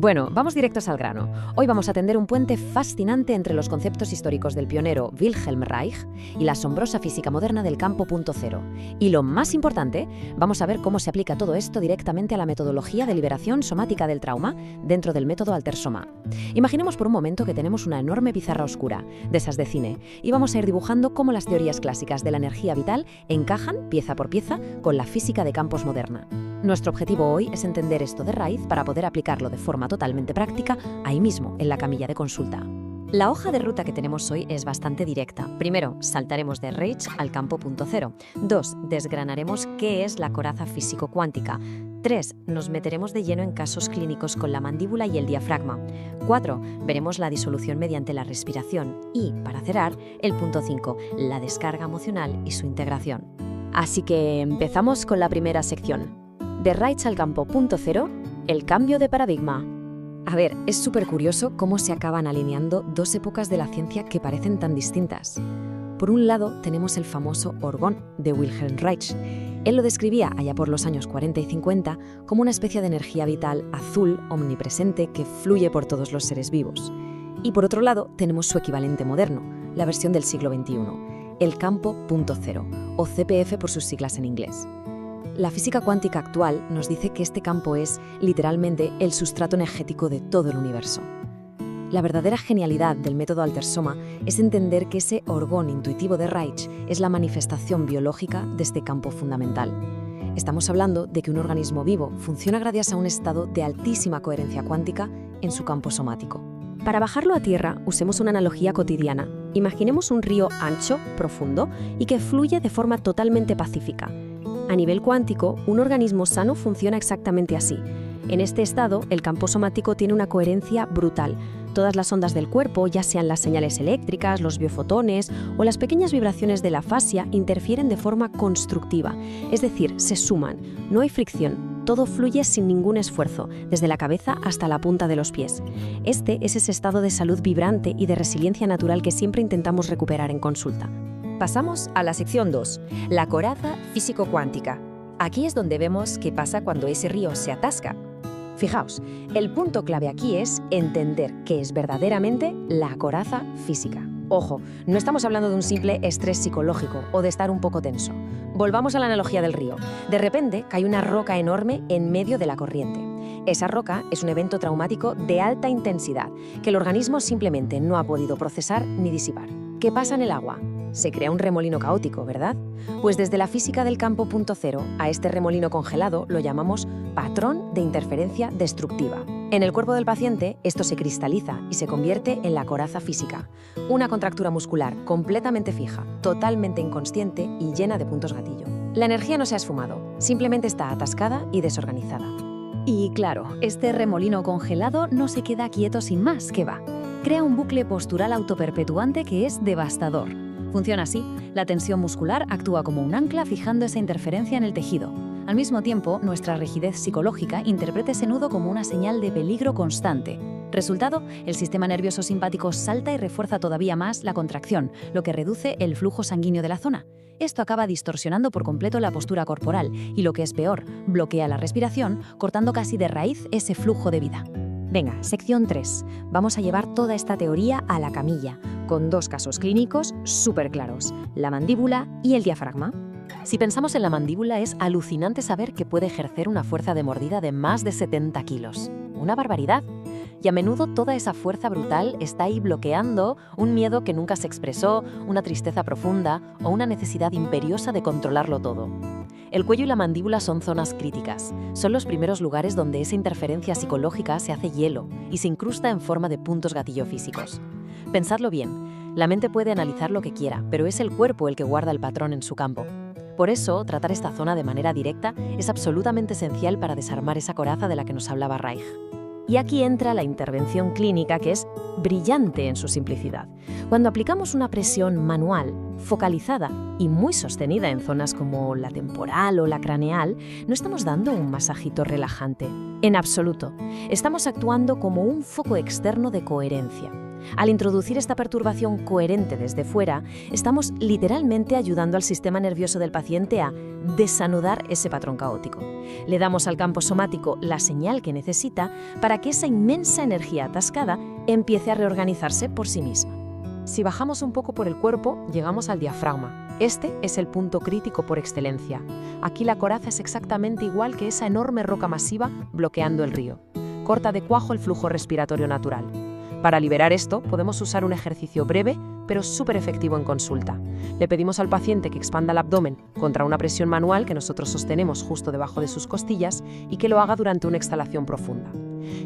Bueno, vamos directos al grano. Hoy vamos a tender un puente fascinante entre los conceptos históricos del pionero Wilhelm Reich y la asombrosa física moderna del campo punto cero. Y lo más importante, vamos a ver cómo se aplica todo esto directamente a la metodología de liberación somática del trauma dentro del método Altersoma. Imaginemos por un momento que tenemos una enorme pizarra oscura, de esas de cine, y vamos a ir dibujando cómo las teorías clásicas de la energía vital encajan, pieza por pieza, con la física de campos moderna. Nuestro objetivo hoy es entender esto de raíz para poder aplicarlo de forma totalmente práctica ahí mismo, en la camilla de consulta. La hoja de ruta que tenemos hoy es bastante directa. Primero, saltaremos de Reich al campo punto cero. 2. Desgranaremos qué es la coraza físico-cuántica. 3. Nos meteremos de lleno en casos clínicos con la mandíbula y el diafragma. 4. Veremos la disolución mediante la respiración. Y, para cerrar, el punto 5, la descarga emocional y su integración. Así que empezamos con la primera sección. De Reich al campo punto cero, el cambio de paradigma. A ver, es súper curioso cómo se acaban alineando dos épocas de la ciencia que parecen tan distintas. Por un lado, tenemos el famoso orgón de Wilhelm Reich. Él lo describía allá por los años 40 y 50 como una especie de energía vital azul omnipresente que fluye por todos los seres vivos. Y por otro lado, tenemos su equivalente moderno, la versión del siglo XXI, el campo punto cero, o CPF por sus siglas en inglés. La física cuántica actual nos dice que este campo es, literalmente, el sustrato energético de todo el universo. La verdadera genialidad del método Altersoma es entender que ese orgón intuitivo de Reich es la manifestación biológica de este campo fundamental. Estamos hablando de que un organismo vivo funciona gracias a un estado de altísima coherencia cuántica en su campo somático. Para bajarlo a tierra, usemos una analogía cotidiana. Imaginemos un río ancho, profundo y que fluye de forma totalmente pacífica. A nivel cuántico, un organismo sano funciona exactamente así. En este estado, el campo somático tiene una coherencia brutal. Todas las ondas del cuerpo, ya sean las señales eléctricas, los biofotones o las pequeñas vibraciones de la fascia, interfieren de forma constructiva, es decir, se suman. No hay fricción, todo fluye sin ningún esfuerzo, desde la cabeza hasta la punta de los pies. Este es ese estado de salud vibrante y de resiliencia natural que siempre intentamos recuperar en consulta. Pasamos a la sección 2, la coraza físico-cuántica. Aquí es donde vemos qué pasa cuando ese río se atasca. Fijaos, el punto clave aquí es entender qué es verdaderamente la coraza física. Ojo, no estamos hablando de un simple estrés psicológico o de estar un poco tenso. Volvamos a la analogía del río. De repente cae una roca enorme en medio de la corriente. Esa roca es un evento traumático de alta intensidad que el organismo simplemente no ha podido procesar ni disipar. ¿Qué pasa en el agua? Se crea un remolino caótico, ¿verdad? Pues desde la física del campo punto cero, a este remolino congelado lo llamamos patrón de interferencia destructiva. En el cuerpo del paciente, esto se cristaliza y se convierte en la coraza física, una contractura muscular completamente fija, totalmente inconsciente y llena de puntos gatillo. La energía no se ha esfumado, simplemente está atascada y desorganizada. Y claro, este remolino congelado no se queda quieto sin más, ¿qué va? Crea un bucle postural autoperpetuante que es devastador. Funciona así, la tensión muscular actúa como un ancla fijando esa interferencia en el tejido. Al mismo tiempo, nuestra rigidez psicológica interpreta ese nudo como una señal de peligro constante. Resultado, el sistema nervioso simpático salta y refuerza todavía más la contracción, lo que reduce el flujo sanguíneo de la zona. Esto acaba distorsionando por completo la postura corporal y, lo que es peor, bloquea la respiración, cortando casi de raíz ese flujo de vida. Venga, sección 3. Vamos a llevar toda esta teoría a la camilla, con dos casos clínicos súper claros, la mandíbula y el diafragma. Si pensamos en la mandíbula, es alucinante saber que puede ejercer una fuerza de mordida de más de 70 kilos. ¡Una barbaridad! Y a menudo toda esa fuerza brutal está ahí bloqueando un miedo que nunca se expresó, una tristeza profunda o una necesidad imperiosa de controlarlo todo. El cuello y la mandíbula son zonas críticas. Son los primeros lugares donde esa interferencia psicológica se hace hielo y se incrusta en forma de puntos gatillo físicos. Pensadlo bien, la mente puede analizar lo que quiera, pero es el cuerpo el que guarda el patrón en su campo. Por eso, tratar esta zona de manera directa es absolutamente esencial para desarmar esa coraza de la que nos hablaba Reich. Y aquí entra la intervención clínica, que es brillante en su simplicidad. Cuando aplicamos una presión manual, focalizada y muy sostenida en zonas como la temporal o la craneal, no estamos dando un masajito relajante. En absoluto. Estamos actuando como un foco externo de coherencia. Al introducir esta perturbación coherente desde fuera, estamos literalmente ayudando al sistema nervioso del paciente a desanudar ese patrón caótico. Le damos al campo somático la señal que necesita para que esa inmensa energía atascada empiece a reorganizarse por sí misma. Si bajamos un poco por el cuerpo, llegamos al diafragma. Este es el punto crítico por excelencia. Aquí la coraza es exactamente igual que esa enorme roca masiva bloqueando el río. Corta de cuajo el flujo respiratorio natural. Para liberar esto, podemos usar un ejercicio breve, pero súper efectivo en consulta. Le pedimos al paciente que expanda el abdomen contra una presión manual que nosotros sostenemos justo debajo de sus costillas y que lo haga durante una exhalación profunda.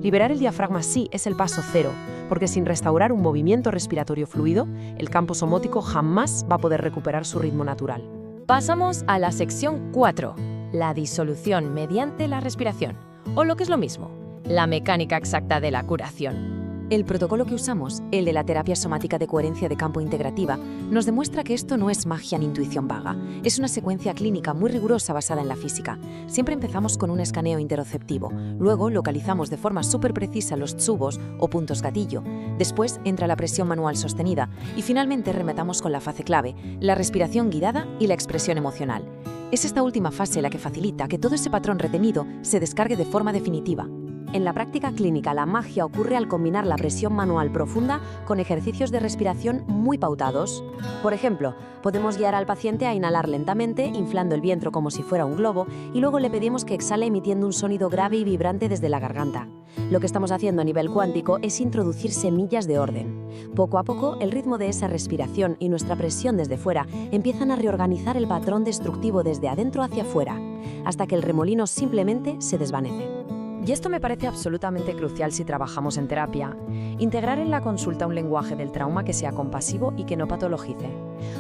Liberar el diafragma sí es el paso cero, porque sin restaurar un movimiento respiratorio fluido, el campo somótico jamás va a poder recuperar su ritmo natural. Pasamos a la sección 4, la disolución mediante la respiración, o lo que es lo mismo, la mecánica exacta de la curación. El protocolo que usamos, el de la terapia somática de coherencia de campo integrativa, nos demuestra que esto no es magia ni intuición vaga. Es una secuencia clínica muy rigurosa basada en la física. Siempre empezamos con un escaneo interoceptivo, luego localizamos de forma súper precisa los tubos o puntos gatillo, después entra la presión manual sostenida y finalmente rematamos con la fase clave, la respiración guiada y la expresión emocional. Es esta última fase la que facilita que todo ese patrón retenido se descargue de forma definitiva. En la práctica clínica, la magia ocurre al combinar la presión manual profunda con ejercicios de respiración muy pautados. Por ejemplo, podemos guiar al paciente a inhalar lentamente, inflando el vientre como si fuera un globo, y luego le pedimos que exhale emitiendo un sonido grave y vibrante desde la garganta. Lo que estamos haciendo a nivel cuántico es introducir semillas de orden. Poco a poco, el ritmo de esa respiración y nuestra presión desde fuera empiezan a reorganizar el patrón destructivo desde adentro hacia afuera, hasta que el remolino simplemente se desvanece. Y esto me parece absolutamente crucial si trabajamos en terapia. Integrar en la consulta un lenguaje del trauma que sea compasivo y que no patologice.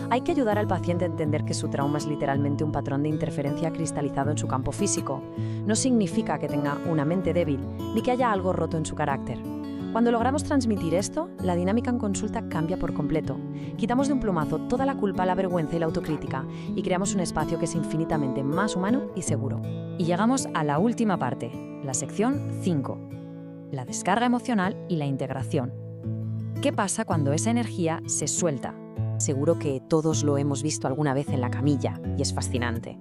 Hay que ayudar al paciente a entender que su trauma es literalmente un patrón de interferencia cristalizado en su campo físico. No significa que tenga una mente débil, ni que haya algo roto en su carácter. Cuando logramos transmitir esto, la dinámica en consulta cambia por completo. Quitamos de un plumazo toda la culpa, la vergüenza y la autocrítica y creamos un espacio que es infinitamente más humano y seguro. Y llegamos a la última parte, la sección 5, la descarga emocional y la integración. ¿Qué pasa cuando esa energía se suelta? Seguro que todos lo hemos visto alguna vez en la camilla y es fascinante.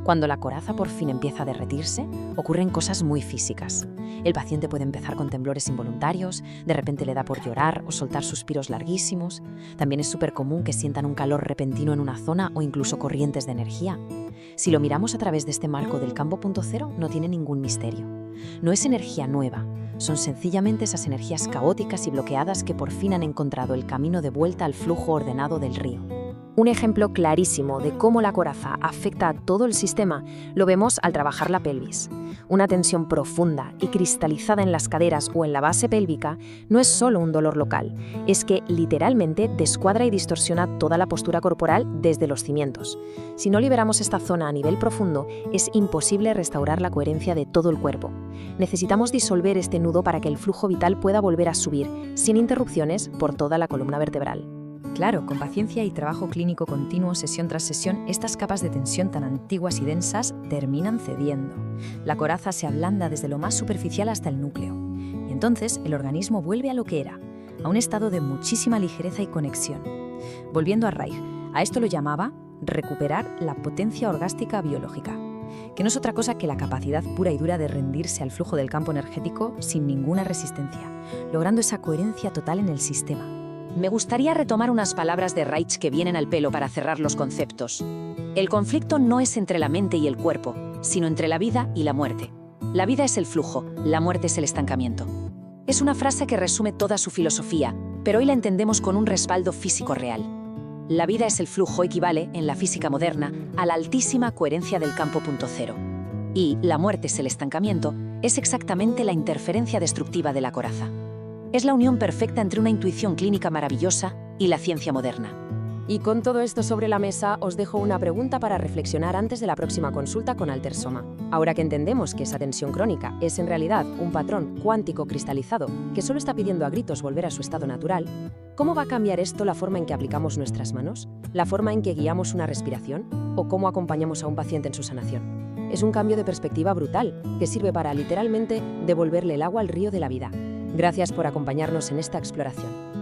Cuando la coraza por fin empieza a derretirse, ocurren cosas muy físicas. El paciente puede empezar con temblores involuntarios, de repente le da por llorar o soltar suspiros larguísimos. También es súper común que sientan un calor repentino en una zona o incluso corrientes de energía. Si lo miramos a través de este marco del campo punto cero, no tiene ningún misterio. No es energía nueva, son sencillamente esas energías caóticas y bloqueadas que por fin han encontrado el camino de vuelta al flujo ordenado del río. Un ejemplo clarísimo de cómo la coraza afecta a todo el sistema lo vemos al trabajar la pelvis. Una tensión profunda y cristalizada en las caderas o en la base pélvica no es solo un dolor local, es que literalmente descuadra y distorsiona toda la postura corporal desde los cimientos. Si no liberamos esta zona a nivel profundo, es imposible restaurar la coherencia de todo el cuerpo. Necesitamos disolver este nudo para que el flujo vital pueda volver a subir, sin interrupciones, por toda la columna vertebral. Claro, con paciencia y trabajo clínico continuo, sesión tras sesión, estas capas de tensión tan antiguas y densas terminan cediendo. La coraza se ablanda desde lo más superficial hasta el núcleo. Y entonces el organismo vuelve a lo que era, a un estado de muchísima ligereza y conexión. Volviendo a Reich, a esto lo llamaba recuperar la potencia orgástica biológica, que no es otra cosa que la capacidad pura y dura de rendirse al flujo del campo energético sin ninguna resistencia, logrando esa coherencia total en el sistema. Me gustaría retomar unas palabras de Reich que vienen al pelo para cerrar los conceptos. El conflicto no es entre la mente y el cuerpo, sino entre la vida y la muerte. La vida es el flujo, la muerte es el estancamiento. Es una frase que resume toda su filosofía, pero hoy la entendemos con un respaldo físico real. La vida es el flujo equivale, en la física moderna, a la altísima coherencia del campo punto cero. Y la muerte es el estancamiento, es exactamente la interferencia destructiva de la coraza. Es la unión perfecta entre una intuición clínica maravillosa y la ciencia moderna. Y con todo esto sobre la mesa, os dejo una pregunta para reflexionar antes de la próxima consulta con Altersoma. Ahora que entendemos que esa tensión crónica es en realidad un patrón cuántico cristalizado que solo está pidiendo a gritos volver a su estado natural, ¿cómo va a cambiar esto la forma en que aplicamos nuestras manos? ¿La forma en que guiamos una respiración? ¿O cómo acompañamos a un paciente en su sanación? Es un cambio de perspectiva brutal que sirve para literalmente devolverle el agua al río de la vida. Gracias por acompañarnos en esta exploración.